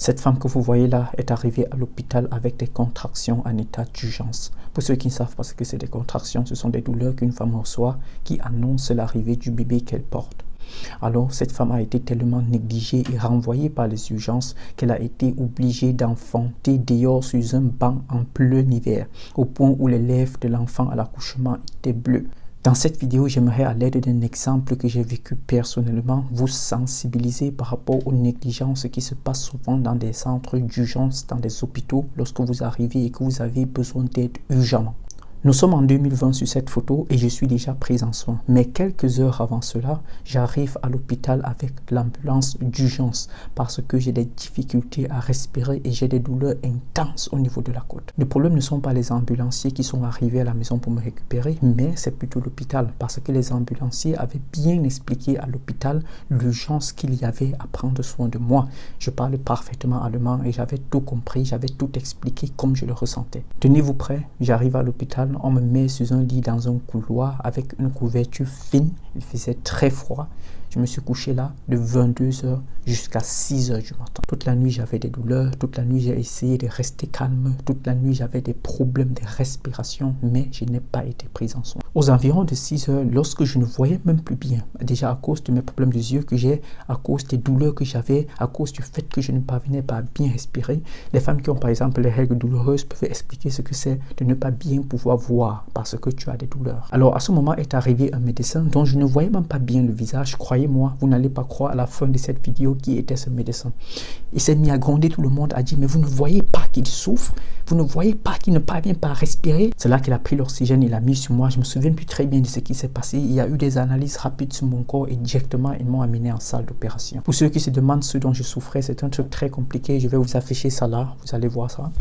Cette femme que vous voyez là est arrivée à l'hôpital avec des contractions en état d'urgence. Pour ceux qui ne savent pas ce que c'est des contractions, ce sont des douleurs qu'une femme reçoit qui annoncent l'arrivée du bébé qu'elle porte. Alors, cette femme a été tellement négligée et renvoyée par les urgences qu'elle a été obligée d'enfanter dehors sur un banc en plein hiver, au point où les lèvres de l'enfant à l'accouchement étaient bleues. Dans cette vidéo, j'aimerais, à l'aide d'un exemple que j'ai vécu personnellement, vous sensibiliser par rapport aux négligences qui se passent souvent dans des centres d'urgence, dans des hôpitaux, lorsque vous arrivez et que vous avez besoin d'aide urgemment. Nous sommes en 2020 sur cette photo et je suis déjà prise en soins. Mais quelques heures avant cela, j'arrive à l'hôpital avec l'ambulance d'urgence parce que j'ai des difficultés à respirer et j'ai des douleurs intenses au niveau de la côte. Le problème ne sont pas les ambulanciers qui sont arrivés à la maison pour me récupérer, mais c'est plutôt l'hôpital parce que les ambulanciers avaient bien expliqué à l'hôpital l'urgence qu'il y avait à prendre soin de moi. Je parle parfaitement allemand et j'avais tout compris, j'avais tout expliqué comme je le ressentais. Tenez-vous prêts, j'arrive à l'hôpital. On me met sur un lit dans un couloir avec une couverture fine. Il faisait très froid. Je me suis couché là de 22h jusqu'à 6h du matin. Toute la nuit, j'avais des douleurs. Toute la nuit, j'ai essayé de rester calme. Toute la nuit, j'avais des problèmes de respiration, mais je n'ai pas été prise en soin. Aux environs de 6h, lorsque je ne voyais même plus bien, déjà à cause de mes problèmes de yeux que j'ai, à cause des douleurs que j'avais, à cause du fait que je ne parvenais pas à bien respirer, les femmes qui ont par exemple les règles douloureuses peuvent expliquer ce que c'est de ne pas bien pouvoir voir parce que tu as des douleurs. Alors à ce moment est arrivé un médecin dont je ne voyais même pas bien le visage. Croyez-moi, vous n'allez pas croire à la fin de cette vidéo qui était ce médecin. Il s'est mis à gronder tout le monde, a dit mais vous ne voyez pas qu'il souffre, vous ne voyez pas qu'il ne parvient pas à respirer. C'est là qu'il a pris l'oxygène, il l'a mis sur moi. Je me souviens plus très bien de ce qui s'est passé. Il y a eu des analyses rapides sur mon corps et directement ils m'ont amené en salle d'opération. Pour ceux qui se demandent ce dont je souffrais, c'est un truc très compliqué. Je vais vous afficher ça là, vous allez voir ça.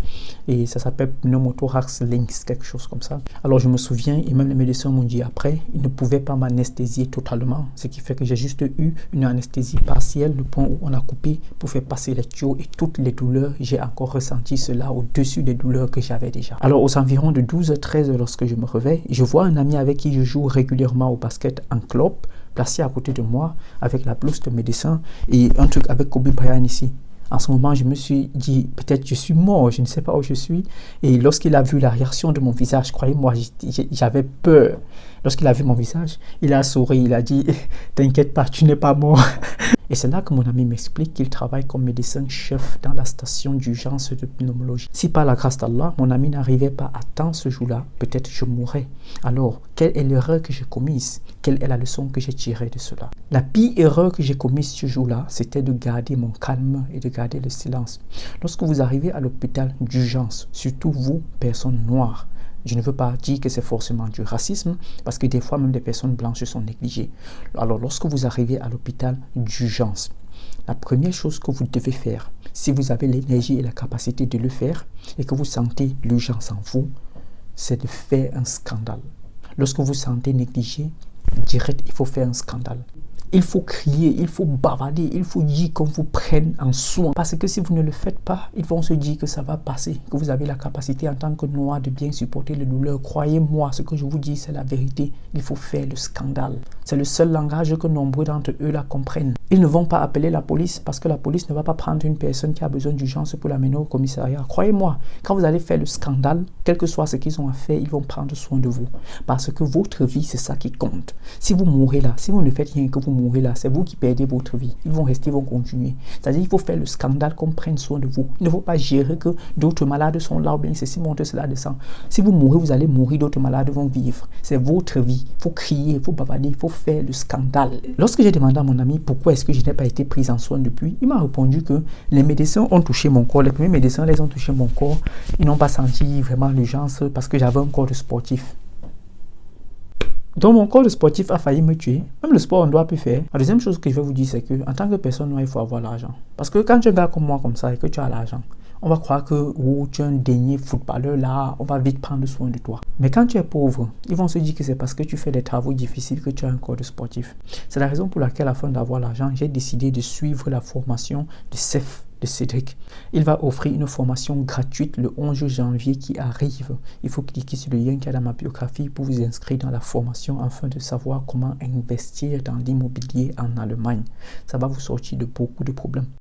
Et ça s'appelle pneumothorax lynx, quelque chose comme ça. Alors je me souviens, et même les médecins m'ont dit après, ils ne pouvaient pas m'anesthésier totalement, ce qui fait que j'ai juste eu une anesthésie partielle, le point où on a coupé pour faire passer les tuyaux et toutes les douleurs, j'ai encore ressenti cela au-dessus des douleurs que j'avais déjà. Alors aux environs de 12h-13h lorsque je me réveille, je vois un ami avec qui je joue régulièrement au basket en club, placé à côté de moi avec la blouse de médecin et un truc avec Kobe Bryant ici. En ce moment, je me suis dit, peut-être je suis mort, je ne sais pas où je suis. Et lorsqu'il a vu la réaction de mon visage, croyez-moi, j'avais peur. Lorsqu'il a vu mon visage, il a souri, il a dit, t'inquiète pas, tu n'es pas mort. Et c'est là que mon ami m'explique qu'il travaille comme médecin-chef dans la station d'urgence de pneumologie. Si par la grâce d'Allah, mon ami n'arrivait pas à temps ce jour-là, peut-être je mourrais. Alors, quelle est l'erreur que j'ai commise? Quelle est la leçon que j'ai tirée de cela? La pire erreur que j'ai commise ce jour-là, c'était de garder mon calme et de garder le silence. Lorsque vous arrivez à l'hôpital d'urgence, surtout vous, personnes noires, je ne veux pas dire que c'est forcément du racisme, parce que des fois, même des personnes blanches sont négligées. Alors, lorsque vous arrivez à l'hôpital d'urgence, la première chose que vous devez faire, si vous avez l'énergie et la capacité de le faire, et que vous sentez l'urgence en vous, c'est de faire un scandale. Lorsque vous vous sentez négligé, direct, il faut faire un scandale. Il faut crier, il faut bavarder, il faut dire qu'on vous prenne en soin. Parce que si vous ne le faites pas, ils vont se dire que ça va passer, que vous avez la capacité en tant que noir de bien supporter les douleurs. Croyez-moi, ce que je vous dis, c'est la vérité. Il faut faire le scandale. C'est le seul langage que nombreux d'entre eux la comprennent. Ils ne vont pas appeler la police parce que la police ne va pas prendre une personne qui a besoin d'urgence pour l'amener au commissariat. Croyez-moi, quand vous allez faire le scandale, quel que soit ce qu'ils ont à faire, ils vont prendre soin de vous. Parce que votre vie, c'est ça qui compte. Si vous mourrez là, si vous ne faites rien que vous mourrez là, c'est vous qui perdez votre vie. Ils vont rester, ils vont continuer. C'est-à-dire qu'il faut faire le scandale qu'on prenne soin de vous. Il ne faut pas gérer que d'autres malades sont là ou bien ceci monte, cela descend. Si vous mourrez, vous allez mourir, d'autres malades vont vivre. C'est votre vie. Il faut crier, il faut bavarder, il faut faire le scandale. Lorsque j'ai demandé à mon ami pourquoi est-ce que je n'ai pas été prise en soin depuis, il m'a répondu que les médecins ont touché mon corps. Les premiers médecins, les ont touché mon corps. Ils n'ont pas senti vraiment l'urgence parce que j'avais un corps de sportif. Donc mon corps de sportif a failli me tuer. Même le sport, on ne doit plus faire. La deuxième chose que je vais vous dire, c'est que en tant que personne noire, il faut avoir l'argent. Parce que quand tu es un gars comme moi, comme ça, et que tu as l'argent, on va croire que oh, tu es un dernier footballeur là, on va vite prendre soin de toi. Mais quand tu es pauvre, ils vont se dire que c'est parce que tu fais des travaux difficiles que tu as un corps de sportif. C'est la raison pour laquelle, afin d'avoir l'argent, j'ai décidé de suivre la formation de CEF de Cédric. Il va offrir une formation gratuite le 11 janvier qui arrive. Il faut cliquer sur le lien qui est dans ma biographie pour vous inscrire dans la formation afin de savoir comment investir dans l'immobilier en Allemagne. Ça va vous sortir de beaucoup de problèmes.